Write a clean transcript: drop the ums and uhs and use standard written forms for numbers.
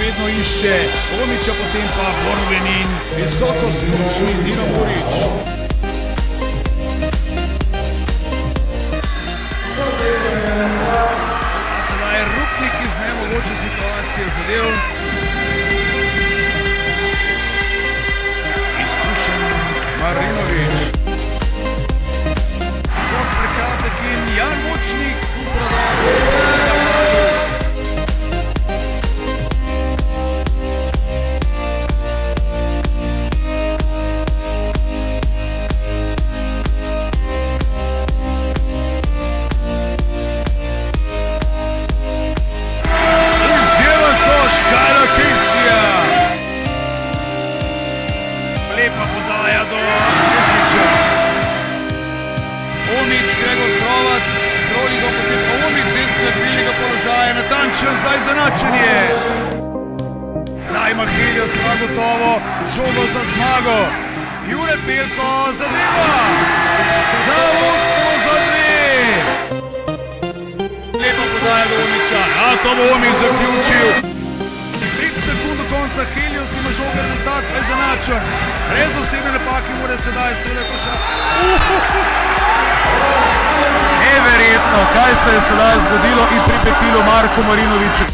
vedno išče Omića, potem pa Borbenin, visoko skočil Dino Murić. Sedaj je Rupnik iz nemogoče situacije zadev. Izkušen Marinović. Skok prekratek in Jan Močnik v prodaju. Lepa podaja do Čupića. Omić, Gregor Hrovat, kroli ga potem pa Omić, desno nabilnega položaja, natančen zdaj zanačenje. Zdaj ima Helios prav gotovo žogo za zmago. Jure Pelko zadeva. Za vodstvo za 2. Lepa podaja do Omića, a to bo Omić zaključil. 30 sekund do konca, Helios ima žogo rezultat, pa je zanačen. Brez osebne napake mora sedaj seveda košarka. Neverjetno, kaj se je sedaj zgodilo in pripetilo Marku Marinoviću.